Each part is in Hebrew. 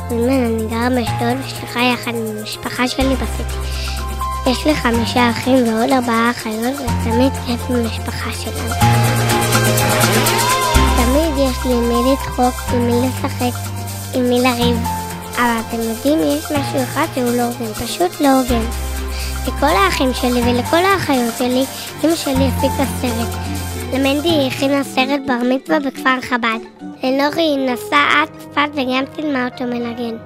פרידמן, אני גרה באשדוד ושליחה יחד עם המשפחה שלי בסיטי. יש לי 5 אחים ועוד 4 אחיות, ותמיד כיף במשפחה שלנו. תמיד יש לי עם מי לצחוק, עם מי לשחק, עם מי לריב. אבל אתם יודעים, יש משהו אחד שהוא לא הוגן, פשוט לא הוגן. לכל האחים שלי ולכל האחיות שלי, אמא שלי הפיקה סרט. למנדי היא הכינה סרט בר מצווה בכפר חב"ד. לנורי היא נסעה צפת וגם תלמה אותו מנגן.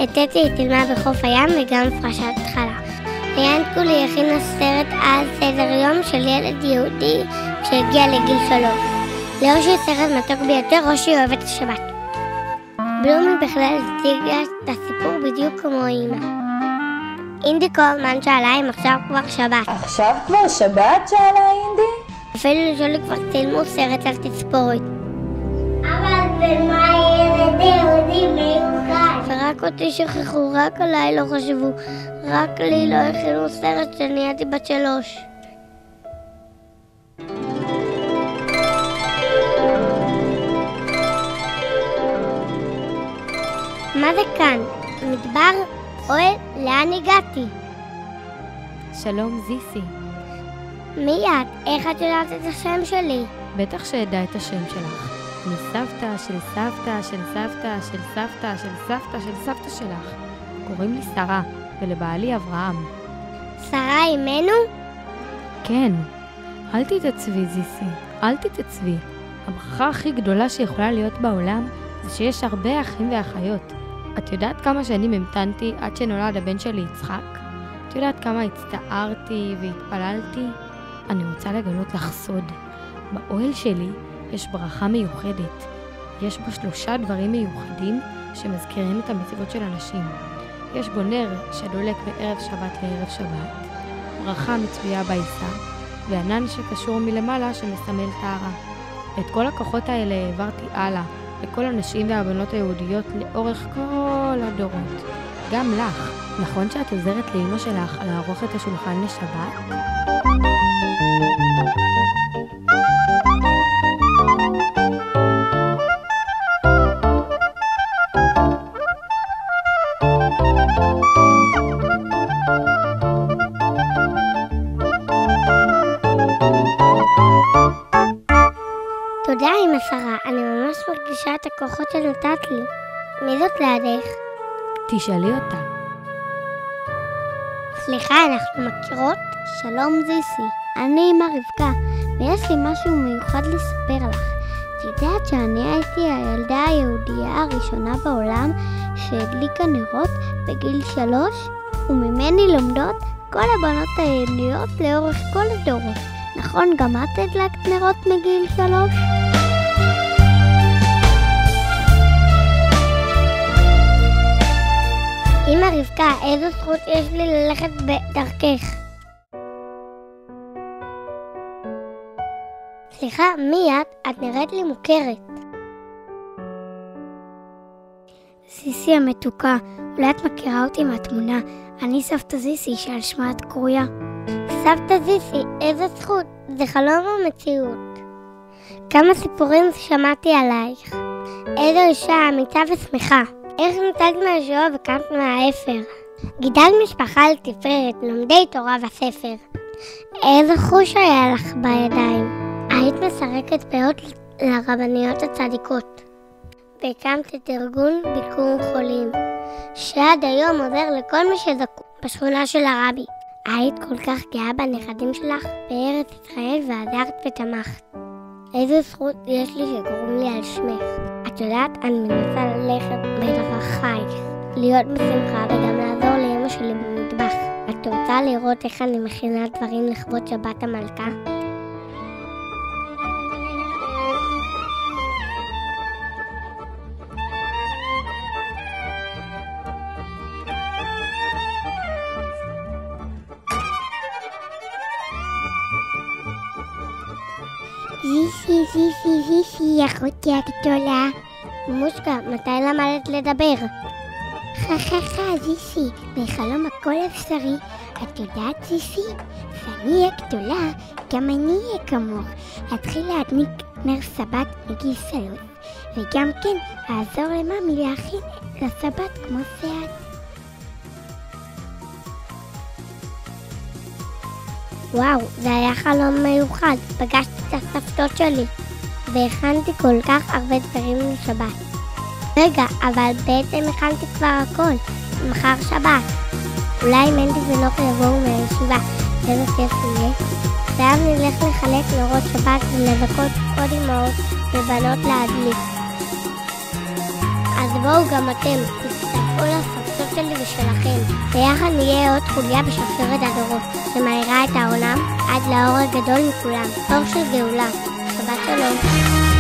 את טטי היא תלמה בחוף הים וגם פרשת חלה. ליאן קולי הכינה סרט על סדר יום של ילד יהודי שהגיע לגיל 3. לאושי סרט מתוק ביותר, אושי אוהבת השבת. בלומי בכלל הציגה את הסיפור בדיוק כמו אמא. אינדי כל הזמן שאלה אם עכשיו כבר שבת. עכשיו כבר שבת? שאלה אינדי? אפילו לשולי כבר צילמו סרט על תספורת. אבל במה ילד יהודי מיוחד? ורק אותי שכחו, רק עליי לא חשבו. רק לי לא הכינו סרט שאני הייתי בת 3. מה זה כאן? מדבר? אוהל? לאן הגעתי? שלום זיסי. מי את? איך את יודעת את השם שלי? בטח שידע את השם שלך. אני סבתא של סבתא של סבתא של סבתא של סבתא של סבתא שלך. קוראים לי שרה, ולבעלי אברהם. שרה אימנו? כן. אל תתעצבי זיסי, אל תתעצבי. הברכה הכי גדולה שיכולה להיות בעולם זה שיש הרבה אחים ואחיות. את יודעת כמה שנים המתנתי עד שנולד הבן שלי יצחק? את יודעת כמה הצטערתי והתפללתי? אני רוצה לגלות לך סוד. באוהל שלי יש ברכה מיוחדת. יש בו 3 דברים מיוחדים שמזכירים את המצוות של אנשים. יש בו נר שדולק מערב שבת לערב שבת, ברכה מצויה בעיסה, וענן שקשור מלמעלה שמסמל טהרה. את כל הכוחות האלה העברתי הלאה לכל הנשים והבנות היהודיות לאורך כל הדורות. גם לך. נכון שאת עוזרת לאמא שלך לערוך את השולחן לשבת? תודה אמא שרה, אני ממש מרגישה את הכוחות שנתת לי. מי זאת לידך? תשאלי אותה. סליחה, אנחנו מכירות? שלום זיסי, אני אמא רבקה, ויש לי משהו מיוחד לספר לך. את יודעת שאני הייתי הילדה היהודייה הראשונה בעולם שהדליקה נרות בגיל 3, וממני לומדות כל הבנות היהודיות לאורך כל הדורות. נכון, גם את הדלקת נרות מגיל 3? אמא רבקה, איזו זכות יש לי ללכת בדרכך? סליחה, מי את? את נראית לי מוכרת. זיסי המתוקה, אולי את מכירה אותי מהתמונה. אני סבתא זיסי שעל שמה את קרויה. סבתא זיסי, איזו זכות, זה חלום או מציאות? כמה סיפורים שמעתי עלייך. איזו אישה אמיצה ושמחה. איך ניתקת מהשואה וקמת מהאפר? גידלת משפחה לתפארת, לומדי תורה וספר. איזה חוש היה לך בידיים? היית מסרקת פאות לרבניות הצדיקות. והקמת את ארגון ביקור חולים, שעד היום עוזר לכל מי שזקוק בשכונה של הרבי. היית כל כך גאה בנכדים שלך בארץ ישראל ועזרת ותמכת. איזו זכות יש לי שקוראים לי על שמך. את יודעת, אני מנסה ללכת בדרכייך, להיות בשמחה וגם לעזור לאמא שלי במטבח. את רוצה לראות איך אני מכינה דברים לכבוד שבת המלכה? זיסי, זיסי, זיסי, אחותי הגדולה. מושקה, מתי למדת לדבר? זיסי, בחלום הכל אפשרי. את יודעת זיסי? ואני הגדולה, גם אני אהיה כמוך. אתחיל להדליק נר סבת מגיל 3, וגם כן לעזור למאמי להכין לסבת כמו סייעת. וואו, זה היה חלום מיוחד, פגשתי את הסבתות שלי, והכנתי כל כך הרבה דברים לשבת. רגע, אבל בעצם הכנתי כבר הכל, מחר שבת. אולי מנדי ונוחי יבואו מהישיבה, איזה כיף יהיה. ואז נלך לחלק נרות שבת ולבכות עוד אמהות ובנות להדליק. אז בואו גם אתם, תצטרפו לסבתות שלי ושלכם. ביחד נהיה עוד חוליה בשרשרת הדורות, שמאירה את העולם עד לאור הגדול מכולם, אור של גאולה. שבת שלום.